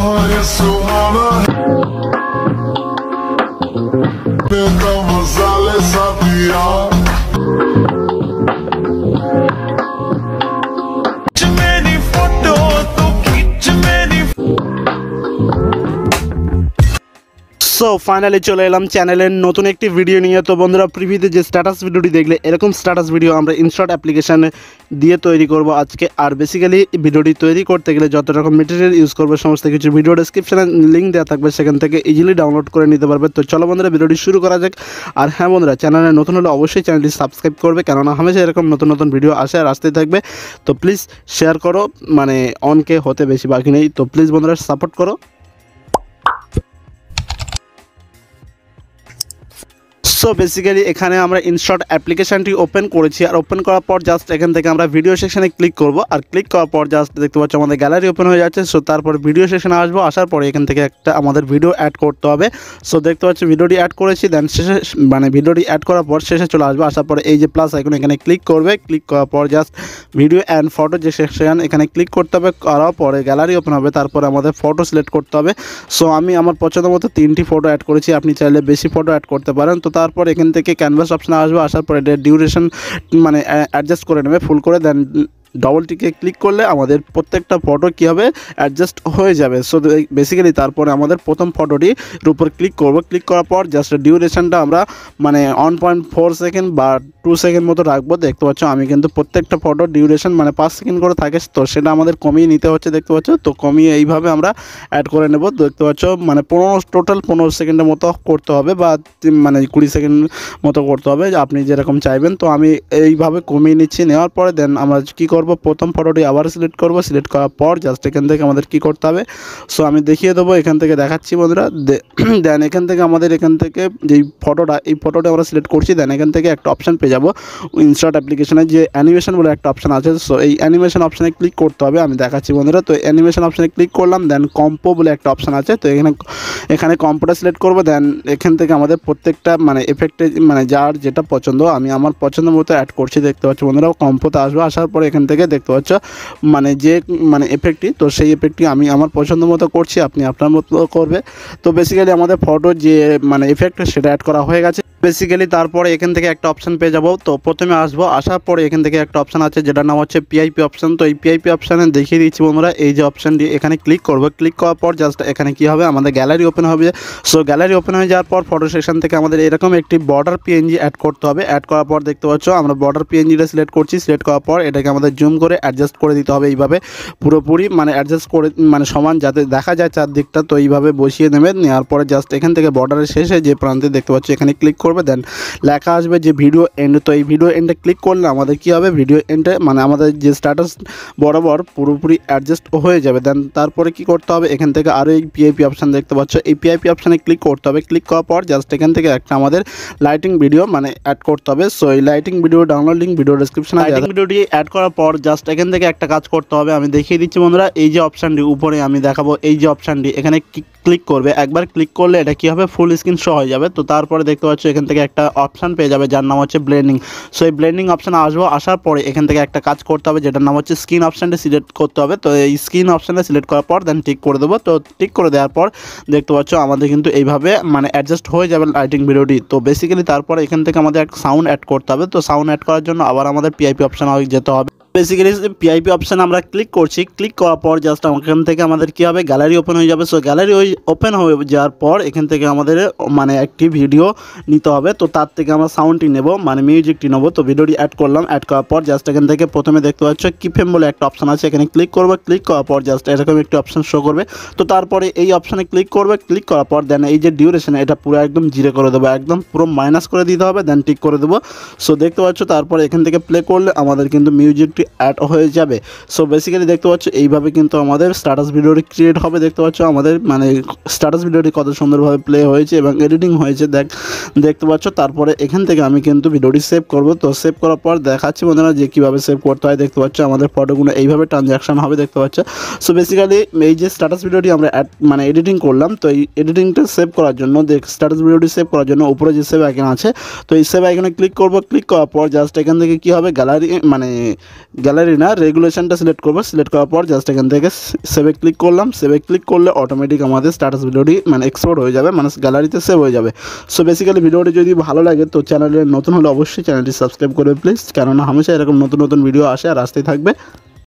ये सुहाना देता मसाले साथिया मेरी फोटो तो खींच मेरी। সো ফাইনালি চলে এলাম চ্যানেলের নতুন একটি ভিডিও নিয়ে। তো বন্ধুরা, প্রিভিউতে যে স্ট্যাটাস ভিডিওটি দেখলে এরকম স্ট্যাটাস ভিডিও আমরা ইনশর্ট অ্যাপ্লিকেশন দিয়ে তৈরি করব আজকে। আর বেসিক্যালি ভিডিওটি তৈরি করতে গেলে যত রকম মেটেরিয়াল ইউজ করবে সমস্ত কিছু ভিডিও ডেসক্রিপশনে লিঙ্ক দেওয়া থাকবে, সেখান থেকে ইজিলি ডাউনলোড করে নিতে পারবে। তো চলো বন্ধুরা, ভিডিওটি শুরু করা যাক। আর হ্যাঁ বন্ধুরা, চ্যানেলে নতুন হলে অবশ্যই চ্যানেলটি সাবস্ক্রাইব করবে, কেননা হামেশা এরকম নতুন নতুন ভিডিও আসে আর আসতেই থাকবে। তো প্লিজ শেয়ার করো, মানে অনকে হতে বেশি বাকি নেই। তো প্লিজ বন্ধুরা সাপোর্ট করো। সো বেসিক্যালি এখানে আমরা ইনশর্ট অ্যাপ্লিকেশানটি ওপেন করেছি। আর ওপেন করার পর জাস্ট এখান থেকে আমরা ভিডিও সেকশানে ক্লিক করব। আর ক্লিক করার পর জাস্ট দেখতে পাচ্ছি আমাদের গ্যালারি ওপেন হয়ে যাচ্ছে। সো তারপর ভিডিও সেকশানে আসবো, আসার পরে এখান থেকে একটা আমাদের ভিডিও অ্যাড করতে হবে। সো দেখতে পাচ্ছি ভিডিওটি অ্যাড করেছি, দেন শেষে মানে ভিডিওটি অ্যাড করার পর শেষে চলে আসবো। আসার পরে এই যে প্লাস আইকন এখানে ক্লিক করবে। ক্লিক করার পর জাস্ট ভিডিও অ্যান্ড ফটো যে সেকশান এখানে ক্লিক করতে হবে। করার পরে গ্যালারি ওপেন হবে, তারপরে আমাদের ফটো সিলেক্ট করতে হবে। সো আমি আমার পছন্দ মতো 3টি ফটো অ্যাড করেছি, আপনি চাইলে বেশি ফটো অ্যাড করতে পারেন। তো তারপর এখান থেকে ক্যানভাস অপশানে আসবে, আসার পরে ডিউরেশন মানে অ্যাডজাস্ট করে নেবে ফুল করে, দেন ডবল টিকে ক্লিক করলে আমাদের প্রত্যেকটা ফটো কী হবে অ্যাডজাস্ট হয়ে যাবে। সো বেসিক্যালি তারপরে আমাদের প্রথম ফটোটির উপর ক্লিক করব। ক্লিক করার পর জাস্ট ডিউরেশনটা আমরা মানে 1.4 সেকেন্ড বা 2 সেকেন্ড মতো রাখবো। দেখতে পাচ্ছ আমি কিন্তু প্রত্যেকটা ফটো ডিউরেশন মানে 5 সেকেন্ড করে থাকে, তো সেটা আমাদের কমিয়ে নিতে হচ্ছে দেখতে পাচ্ছ। তো কমিয়ে এইভাবে আমরা অ্যাড করে নেব। দেখতে পাচ্ছ মানে টোটাল 15 সেকেন্ডের মতো করতে হবে বা মানে 20 সেকেন্ড মতো করতে হবে, আপনি যেরকম চাইবেন। তো আমি এইভাবে কমিয়ে নিচ্ছি। নেওয়ার পরে দেন আমরা কী করব, প্রথম ফটোটি আবার সিলেক্ট করব। সিলেক্ট করার পর জাস্ট এখান থেকে আমাদের কী করতে হবে, সো আমি দেখিয়ে দেবো, এখান থেকে দেখাচ্ছি বন্ধুরা। দেন এখান থেকে আমাদের এখান থেকে যেই ফটোটা এই ফটোটা আমরা সিলেক্ট করছি, দেন এখান থেকে একটা অপশান পেয়ে যাবো ইনশর্ট অ্যাপ্লিকেশনে যে অ্যানিমেশন বলে একটা অপশান আছে। সো এই অ্যানিমেশন অপশানে ক্লিক করতে হবে, আমি দেখাচ্ছি বন্ধুরা। তো অ্যানিমেশন অপশানে ক্লিক করলাম, দেন কম্পো বলে একটা অপশান আছে। তো এখানে কম্পোটা সিলেক্ট করবো। দেন এখান থেকে আমাদের প্রত্যেকটা মানে এফেক্টে মানে যার যেটা পছন্দ আমি আমার পছন্দ মতো অ্যাড করছি। দেখতে পাচ্ছি বন্ধুরা, কম্পোতে আসবো। আসার পরে এখান থেকে দেখতে পাচ্ছ মানে যে মানে এফেক্টটি, তো সেই এফেক্টটি আমি আমার পছন্দ মতো করছি, আপনি আপনার মতো করবে। তো বেসিক্যালি আমাদের ফটোর যে মানে এফেক্ট সেটা অ্যাড করা হয়ে গেছে। বেসিক্যালি তারপরে এখান থেকে একটা অপশান পেয়ে যাবো। তো প্রথমে আসবো, আসার পরে এখান থেকে একটা অপশান আছে যেটার নাম হচ্ছে পিআইপি অপশান। তো এই পিআইপি অপশানে দেখিয়ে দিচ্ছি বন্ধুরা, এই যে অপশানটি এখানে ক্লিক করবো। ক্লিক করার পর জাস্ট এখানে কী হবে, আমাদের গ্যালারি ওপেন হবে। সো গ্যালারি ওপেন হয়ে যাওয়ার পর ফটো সেকশন থেকে আমাদের এরকম একটি বর্ডার পিএনজি অ্যাড করতে হবে। অ্যাড করার পর দেখতে পাচ্ছ আমরা বর্ডার পিএনজিটা সিলেক্ট করছি। সিলেক্ট করার পর এটাকে আমাদের জুম করে অ্যাডজাস্ট করে দিতে হবে এইভাবে পুরোপুরি মানে অ্যাডজাস্ট করে মানে সমান যাতে দেখা যায় চারদিকটা। তো এইভাবে বসিয়ে নেবেন। নেওয়ার পরে জাস্ট এখান থেকে বর্ডারের শেষে যে প্রান্তে দেখতে পাচ্ছি এখানে ক্লিক করবে, দেন লেখা আসবে যে ভিডিও এন্ড। তো এই ভিডিও এন্ডে ক্লিক করলে আমাদের কী হবে, ভিডিও এন্ডে মানে আমাদের যে স্ট্যাটাস বরাবর পুরোপুরি অ্যাডজাস্ট হয়ে যাবে। দেন তারপরে কি করতে হবে, এখান থেকে আরও এই পিআইপি অপশান দেখতে পাচ্ছ, এই পিআইপি অপশানে ক্লিক করতে হবে। ক্লিক করার পর জাস্ট এখান থেকে একটা আমাদের লাইটিং ভিডিও মানে অ্যাড করতে হবে। সো এই lighting video download link video ডেসক্রিপশনে লাইটিং ভিডিওটি অ্যাড করার পর জাস্ট এখান থেকে একটা কাজ করতে হবে, আমি দেখিয়ে দিচ্ছি বন্ধুরা। এই যে অপশানটি উপরে আমি দেখাবো, এই যে অপশানটি এখানে ক্লিক করবে। একবার ক্লিক করলে এটা কী হবে, ফুল স্ক্রিন শো হয়ে যাবে। তো তারপরে দেখতে পাচ্ছ এখান থেকে একটা অপশান পেয়ে যাবে যার নাম হচ্ছে ব্লেন্ডিং। সো এই ব্লেন্ডিং অপশানে আসবো। আসার পরে এখান থেকে একটা কাজ করতে হবে যেটার নাম হচ্ছে স্ক্রিন অপশানটা সিলেক্ট করতে হবে। তো এই স্ক্রিন অপশানটা সিলেক্ট করার পর দেন টিক করে দেবো। তো টিক করে দেওয়ার পর দেখতে পাচ্ছ আমাদের কিন্তু এইভাবে মানে অ্যাডজাস্ট হয়ে যাবে লাইটিং ভিডিওটি। তো বেসিক্যালি তারপরে এখান থেকে আমাদের একটা সাউন্ড অ্যাড করতে হবে। তো সাউন্ড অ্যাড করার জন্য আবার আমাদের পিআইপি অপশানে যেতে হবে। বেসিক্যালি পিআইপি অপশান আমরা ক্লিক করছি। ক্লিক করার পর জাস্ট এখান থেকে আমাদের কী হবে, গ্যালারি ওপেন হয়ে যাবে। সো গ্যালারি ওপেন হয়ে যাওয়ার পর এখান থেকে আমাদের মানে একটি ভিডিও নিতে হবে। তো তার থেকে আমরা সাউন্ডটি নেব মানে মিউজিকটি নেব। তো ভিডিওটি অ্যাড করলাম। অ্যাড করার পর জাস্ট এখান থেকে প্রথমে দেখতে পাচ্ছ কিফেম বলে একটা অপশান আছে, এখানে ক্লিক করবে। ক্লিক করার পর জাস্ট এরকম একটি অপশান শো করবে। তো তারপরে এই অপশানে ক্লিক করবে। ক্লিক করার পর দেন এই যে ডিউরেশন এটা পুরো একদম জিরো করে দেবো, একদম পুরো মাইনাস করে দিতে হবে, দেন টিক করে দেবো। সো দেখতে পাচ্ছ তারপরে এখান থেকে প্লে করলে আমাদের কিন্তু মিউজিকটি অ্যাড হয়ে যাবে। সো বেসিক্যালি দেখতে পাচ্ছ এইভাবে কিন্তু আমাদের স্ট্যাটাস ভিডিওটি ক্রিয়েট হবে। দেখতে পাচ্ছ আমাদের মানে স্ট্যাটাস ভিডিওটি কত সুন্দরভাবে প্লে হয়েছে এবং এডিটিং হয়েছে দেখতে পাচ্ছ। তারপরে এখান থেকে আমি কিন্তু ভিডিওটি সেভ করব। তো সেভ করার পর দেখাচ্ছি বন্ধুরা যে কীভাবে সেভ করতে হয়। দেখতে পাচ্ছ আমাদের ফটোগুলো এইভাবে ট্রানজ্যাকশন হবে দেখতে পাচ্ছ। সো বেসিক্যালি এই যে স্ট্যাটাস ভিডিওটি আমরা মানে এডিটিং করলাম, তো এই এডিটিংটা সেভ করার জন্য স্ট্যাটাস ভিডিওটি সেভ করার জন্য উপরে যে সেভ আইকন আছে, তো এই সেভ আইকনে ক্লিক করব। ক্লিক করার পর জাস্ট এখান থেকে কী হবে, গ্যালারি মানে গ্যালারি না, রেগুলেশনটা সিলেক্ট করবো। সিলেক্ট করার পর জাস্ট এখান থেকে সেভে ক্লিক করলাম। সেভে ক্লিক করলে অটোমেটিক আমাদের স্ট্যাটাস ভিডিওটি মানে এক্সপোর্ট হয়ে যাবে, মানে গ্যালারিতে সেভ হয়ে যাবে। সো বেসিক্যালি ভিডিওটি যদি ভালো লাগে তো চ্যানেলে নতুন হলে অবশ্যই চ্যানেলটি সাবস্ক্রাইব করবে প্লিজ, কেননা হামেশা এরকম নতুন নতুন ভিডিও আসে আর আসতেই থাকবে।